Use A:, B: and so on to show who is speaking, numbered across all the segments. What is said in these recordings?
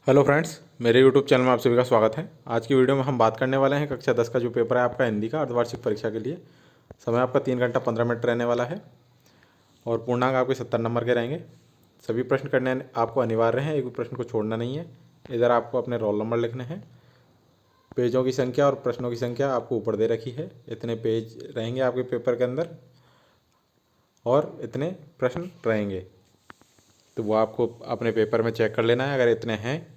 A: Hello friends, मेरे YouTube channel में आप सभी का स्वागत है। आज की वीडियो में हम बात करने वाले हैं कक्षा 10 का जो पेपर है आपका हिंदी का अर्धवार्षिक परीक्षा के लिए। समय आपका 3 घंटा 15 मिनट रहने वाला है और पूर्णांक आपके 70 नंबर के रहेंगे। सभी प्रश्न करने आपको अनिवार्य हैं, एक भी प्रश्न को छोड़ना नहीं है। इधर आपको अपने रोल नंबर लिखने हैं। पेजों की संख्या और प्रश्नों की संख्या आपको ऊपर दे रखी है। इतने पेज रहेंगे आपके पेपर के अंदर और इतने प्रश्न रहेंगे, तो वो आपको अपने पेपर में चेक कर लेना है। अगर इतने हैं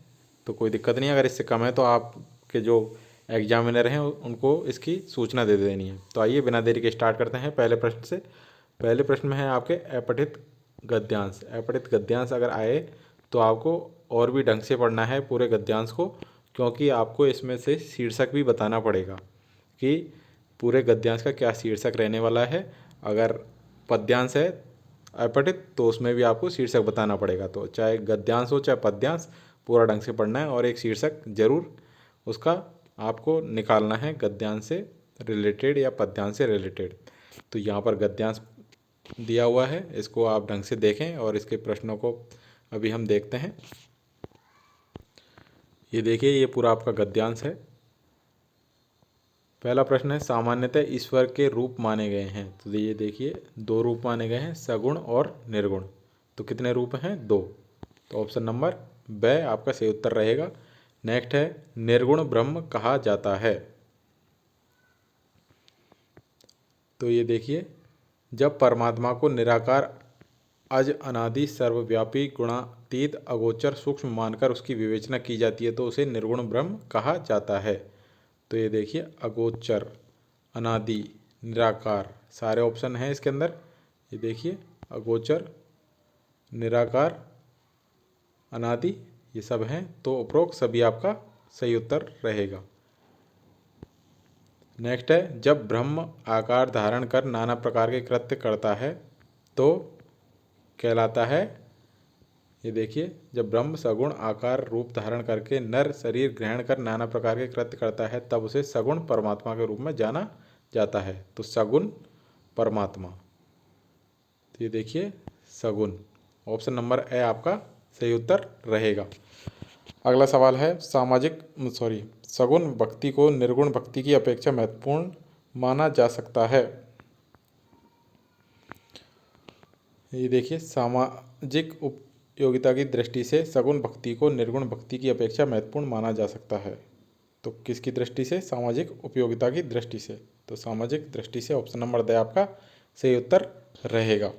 A: तो कोई दिक्कत नहीं है, अगर इससे कम है तो आपके जो एग्जामिनर हैं उनको इसकी सूचना दे देनी है। तो आइए बिना देरी के स्टार्ट करते हैं पहले प्रश्न से। पहले प्रश्न में है आपके अपठित गद्यांश। अपठित गद्यांश अगर आए तो आपको और भी ढंग से पढ़ना है पूरे गद्यांश को, क्योंकि आपको इसमें से शीर्षक भी बताना पड़ेगा कि पूरे गद्यांश का क्या शीर्षक रहने वाला है। अगर पद्यांश है अपठित तो उसमें भी आपको शीर्षक बताना पड़ेगा। तो चाहे गद्यांश हो चाहे पद्यांश, पूरा ढंग से पढ़ना है और एक शीर्षक जरूर उसका आपको निकालना है, गद्यांश से रिलेटेड या पद्यांश से रिलेटेड। तो यहाँ पर गद्यांश दिया हुआ है, इसको आप ढंग से देखें और इसके प्रश्नों को अभी हम देखते हैं। ये देखिए, ये पूरा आपका गद्यांश है। पहला प्रश्न है, सामान्यतः ईश्वर के रूप माने गए हैं। तो ये देखिए, दो रूप माने गए हैं, सगुण और निर्गुण। तो कितने रूप हैं? दो। तो ऑप्शन नंबर ब आपका सही उत्तर रहेगा। नेक्स्ट है, निर्गुण ब्रह्म कहा जाता है। तो ये देखिए, जब परमात्मा को निराकार, अज, अनादि, सर्वव्यापी, गुणातीत, अगोचर, सूक्ष्म मानकर उसकी विवेचना की जाती है तो उसे निर्गुण ब्रह्म कहा जाता है। तो ये देखिए, अगोचर, अनादि, निराकार, सारे ऑप्शन हैं इसके अंदर। ये देखिए, अगोचर, निराकार, अनादि, ये सब हैं। तो उपरोक्त सभी आपका सही उत्तर रहेगा। नेक्स्ट है, जब ब्रह्म आकार धारण कर नाना प्रकार के कृत्य करता है तो कहलाता है। ये देखिए, जब ब्रह्म सगुण आकार रूप धारण करके नर शरीर ग्रहण कर नाना प्रकार के कृत्य करता है तब उसे सगुण परमात्मा के रूप में जाना जाता है। तो सगुण परमात्मा, तो ये देखिए सगुण, ऑप्शन नंबर ए आपका सही उत्तर रहेगा। अगला सवाल है, सगुण भक्ति को निर्गुण भक्ति की अपेक्षा महत्वपूर्ण माना जा सकता है। ये देखिए, सामाजिक उपयोगिता की दृष्टि से सगुण भक्ति को निर्गुण भक्ति की अपेक्षा महत्वपूर्ण माना जा सकता है। तो किसकी दृष्टि से? सामाजिक उपयोगिता की दृष्टि से। तो सामाजिक दृष्टि से ऑप्शन नंबर द आपका सही उत्तर रहेगा।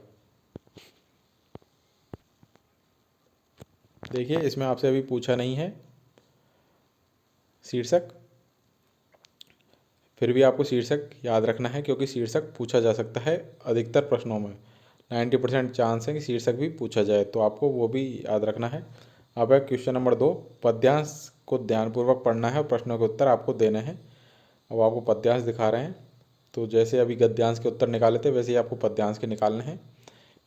A: देखिए, इसमें आपसे अभी पूछा नहीं है शीर्षक, फिर भी आपको शीर्षक याद रखना है क्योंकि शीर्षक पूछा जा सकता है अधिकतर प्रश्नों में। 90% चांस है कि शीर्षक भी पूछा जाए, तो आपको वो भी याद रखना है। अब है क्वेश्चन नंबर 2। पद्यांश को ध्यानपूर्वक पढ़ना है और प्रश्नों के उत्तर आपको देने हैं। अब आपको पद्यांश दिखा रहे हैं, तो जैसे अभी गद्यांश के उत्तर निकाले थे वैसे ही आपको पद्यांश के निकालने हैं।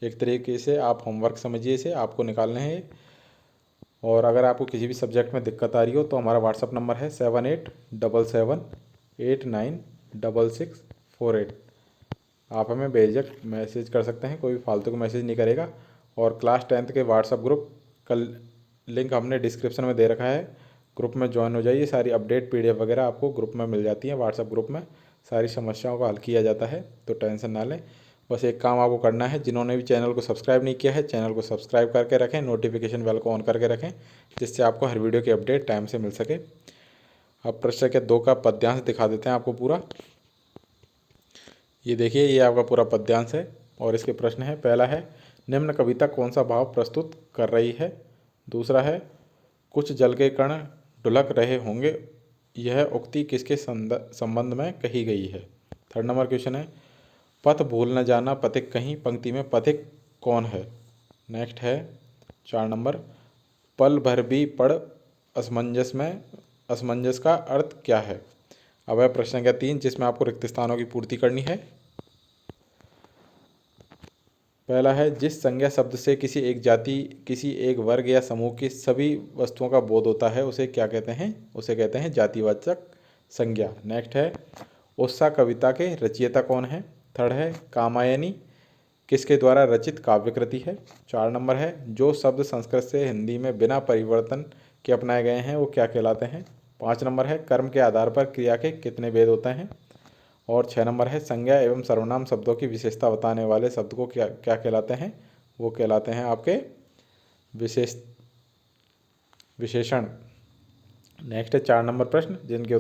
A: एक तरीके से आप होमवर्क समझिए, इसे आपको निकालने हैं। और अगर आपको किसी भी सब्जेक्ट में दिक्कत आ रही हो तो हमारा व्हाट्सअप नंबर है 7877896648। आप हमें बेझिझक मैसेज कर सकते हैं, कोई भी फालतू का मैसेज नहीं करेगा। और क्लास 10th के व्हाट्सअप ग्रुप का लिंक हमने डिस्क्रिप्शन में दे रखा है, ग्रुप में ज्वाइन हो जाइए। सारी अपडेट PDF वगैरह आपको ग्रुप में मिल जाती है। व्हाट्सअप ग्रुप में सारी समस्याओं का हल किया जाता है, तो टेंशन ना लें। बस एक काम आपको करना है, जिन्होंने भी चैनल को सब्सक्राइब नहीं किया है चैनल को सब्सक्राइब करके रखें, नोटिफिकेशन बेल को ऑन करके रखें, जिससे आपको हर वीडियो की अपडेट टाइम से मिल सके। अब प्रश्न के 2 का पद्यांश दिखा देते हैं आपको पूरा। ये देखिए, ये आपका पूरा पद्यांश है और इसके प्रश्न है। पहला है, निम्न कविता कौन सा भाव प्रस्तुत कर रही है। दूसरा है, कुछ जल के कण ढुलक रहे होंगे, यह उक्ति किसके संबंध में कही गई है। थर्ड नंबर क्वेश्चन है, पथ भूल न जाना पथिक कहीं, पंक्ति में पथिक कौन है। नेक्स्ट है 4 नंबर, पल भर भी पढ़ असमंजस का अर्थ क्या है। अब है प्रश्न संख्या 3, जिसमें आपको रिक्त स्थानों की पूर्ति करनी है। पहला है, जिस संज्ञा शब्द से किसी एक जाति, किसी एक वर्ग या समूह की सभी वस्तुओं का बोध होता है उसे क्या कहते हैं। उसे कहते हैं जातिवाचक संज्ञा। नेक्स्ट है, उत्सा कविता के रचयिता कौन है। थर्ड है, कामायनी किसके द्वारा रचित काव्य कृति है। 4 नंबर है, जो शब्द संस्कृत से हिंदी में बिना परिवर्तन के अपनाए गए हैं वो क्या कहलाते हैं। 5 नंबर है कर्म के आधार पर क्रिया के कितने भेद होते हैं। और 6 नंबर है संज्ञा एवं सर्वनाम शब्दों की विशेषता बताने वाले शब्द को क्या क्या कहलाते हैं। वो कहलाते हैं आपके विशेषण। नेक्स्ट है 4 नंबर प्रश्न, जिनके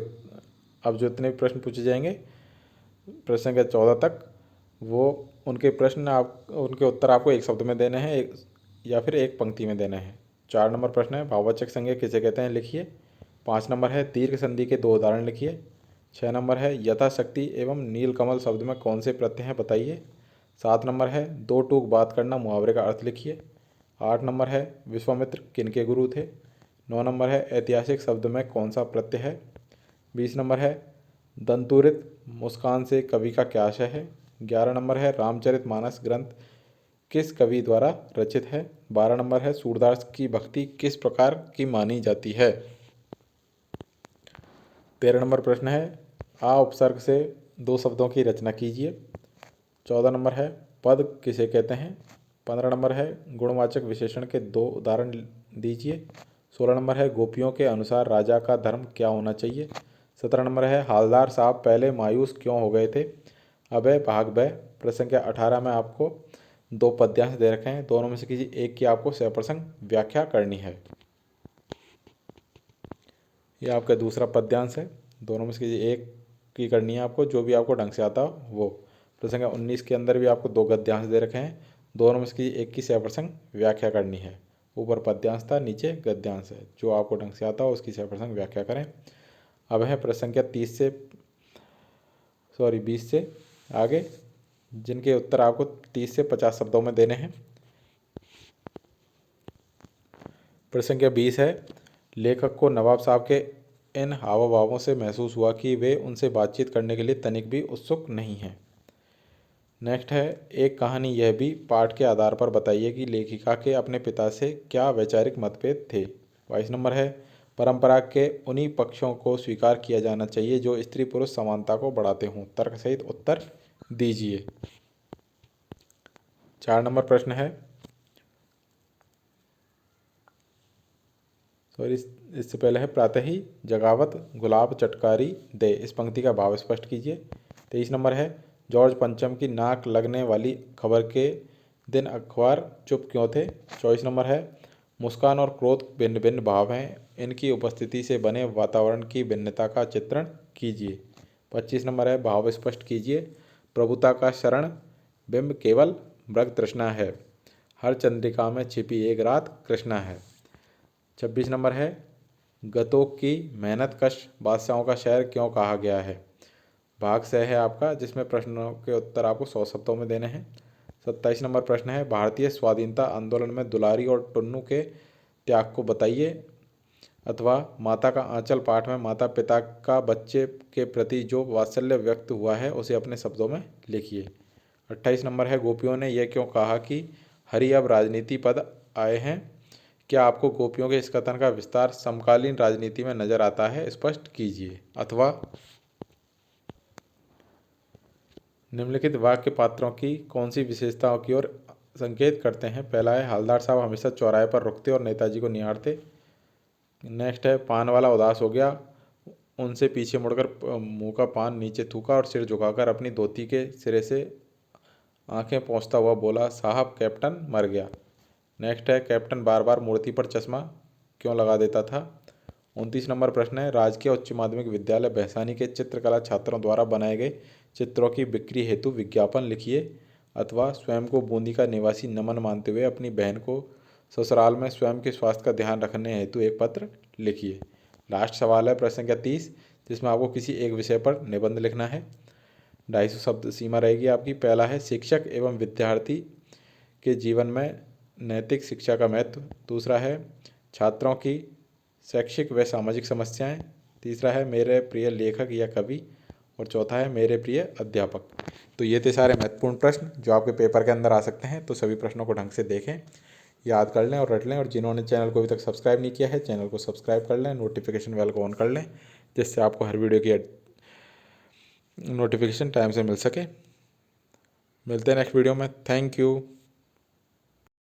A: अब जो इतने भी प्रश्न पूछे जाएंगे प्रश्न के 14 तक, वो उनके प्रश्न उनके उत्तर आपको एक शब्द में देने हैं या फिर एक पंक्ति में देने हैं। 4 नंबर प्रश्न है भाववाचक संज्ञा किसे कहते हैं, लिखिए। 5 नंबर है दीर्घ संधि के 2 उदाहरण लिखिए। 6 नंबर है यथाशक्ति एवं नीलकमल शब्द में कौन से प्रत्यय हैं बताइए। 7 नंबर है दो टूक बात करना मुहावरे का अर्थ लिखिए। 8 नंबर है विश्वामित्र किनके गुरु थे। 9 नंबर है ऐतिहासिक शब्द में कौन सा प्रत्यय है। 20 नंबर है दंतुरित मुस्कान से कवि का क्या आशय है। 11 नंबर है रामचरितमानस ग्रंथ किस कवि द्वारा रचित है। 12 नंबर है सूरदास की भक्ति किस प्रकार की मानी जाती है। 13 नंबर प्रश्न है आ उपसर्ग से 2 शब्दों की रचना कीजिए। 14 नंबर है पद किसे कहते हैं। 15 नंबर है गुणवाचक विशेषण के 2 उदाहरण दीजिए। 16 नंबर है गोपियों के अनुसार राजा का धर्म क्या होना चाहिए। 17 नंबर है हालदार साहब पहले मायूस क्यों हो गए थे। अभय भाग ब। प्रश्न के 18 में आपको 2 पद्यांश दे रखे हैं, दोनों में से किसी एक की आपको सप्रसंग व्याख्या करनी है। ये आपका दूसरा पद्यांश है, दोनों में से किसी एक की करनी है आपको, जो भी आपको ढंग से आता हो वो। प्रसंग 19 के अंदर भी आपको 2 गद्यांश दे रखे हैं, दोनों में से किसी एक की सप्रसंग व्याख्या करनी है। ऊपर पद्यांश था, नीचे गद्यांश है, जो आपको ढंग से आता हो उसकी सप्रसंग व्याख्या करें। अब है प्रसंग 20 से आगे, जिनके उत्तर आपको 30 से 50 शब्दों में देने हैं। प्रसंग 20 है लेखक को नवाब साहब के इन हाव भावों से महसूस हुआ कि वे उनसे बातचीत करने के लिए तनिक भी उत्सुक नहीं हैं। नेक्स्ट है एक कहानी यह भी पाठ के आधार पर बताइए कि लेखिका के अपने पिता से क्या वैचारिक मतभेद थे। 22 नंबर है परंपरा के उन्हीं पक्षों को स्वीकार किया जाना चाहिए जो स्त्री पुरुष समानता को बढ़ाते हों। तर्क सहित उत्तर दीजिए। 4 नंबर प्रश्न है इससे पहले है प्रातः ही जगावत गुलाब चटकारी दे, इस पंक्ति का भाव स्पष्ट कीजिए। 23 नंबर है जॉर्ज पंचम की नाक लगने वाली खबर के दिन अखबार चुप क्यों थे। 24 नंबर है मुस्कान और क्रोध भिन्न भिन्न भाव हैं, इनकी उपस्थिति से बने वातावरण की भिन्नता का चित्रण कीजिए। 25 नंबर है भाव स्पष्ट कीजिए। प्रभुता का शरण बिंब केवल मृग तृष्णा है, हर चंद्रिका में छिपी एक रात कृष्णा है। 26 नंबर है गतों की मेहनत कश बादशाहों का शहर क्यों कहा गया है। भाग से है आपका, जिसमें प्रश्नों के उत्तर आपको 100 शब्दों में देने हैं। 27 नंबर प्रश्न है भारतीय स्वाधीनता आंदोलन में दुलारी और टुन्नू के त्याग को बताइए, अथवा माता का आंचल पाठ में माता पिता का बच्चे के प्रति जो वात्सल्य व्यक्त हुआ है उसे अपने शब्दों में लिखिए। 28 नंबर है गोपियों ने यह क्यों कहा कि हरि अब राजनीति पद आए हैं। क्या आपको गोपियों के इस कथन का विस्तार समकालीन राजनीति में नजर आता है, स्पष्ट कीजिए। अथवा निम्नलिखित वाक्य पात्रों की कौन सी विशेषताओं की ओर संकेत करते हैं। पहला है हवलदार साहब हमेशा चौराहे पर रुकते और नेताजी को निहारते। नेक्स्ट है पान वाला उदास हो गया, उनसे पीछे मुड़कर मुंह का पान नीचे थूका और सिर झुकाकर अपनी धोती के सिरे से आंखें पोंछता हुआ बोला साहब कैप्टन मर गया। नेक्स्ट है कैप्टन बार बार मूर्ति पर चश्मा क्यों लगा देता था। 29 नंबर प्रश्न है राजकीय उच्च माध्यमिक विद्यालय भैंसानी के चित्रकला छात्रों द्वारा बनाए गए चित्रों की बिक्री हेतु विज्ञापन लिखिए, अथवा स्वयं को बूंदी का निवासी नमन मानते हुए अपनी बहन को ससुराल में स्वयं के स्वास्थ्य का ध्यान रखने हेतु एक पत्र लिखिए। लास्ट सवाल है प्रश्न संख्या 30, जिसमें आपको किसी एक विषय पर निबंध लिखना है। 250 शब्द सीमा रहेगी आपकी। पहला है शिक्षक एवं विद्यार्थी के जीवन में नैतिक शिक्षा का महत्व। दूसरा है छात्रों की शैक्षिक व सामाजिक समस्याएं। तीसरा है मेरे प्रिय लेखक या कवि। और चौथा है मेरे प्रिय अध्यापक। तो ये थे सारे महत्वपूर्ण प्रश्न जो आपके पेपर के अंदर आ सकते हैं। तो सभी प्रश्नों को ढंग से देखें, याद कर लें और रट लें। और जिन्होंने चैनल को अभी तक सब्सक्राइब नहीं किया है, चैनल को सब्सक्राइब कर लें, नोटिफिकेशन बेल को ऑन कर लें, जिससे आपको हर वीडियो की नोटिफिकेशन टाइम से मिल सके। मिलते हैं नेक्स्ट वीडियो में। Thank you.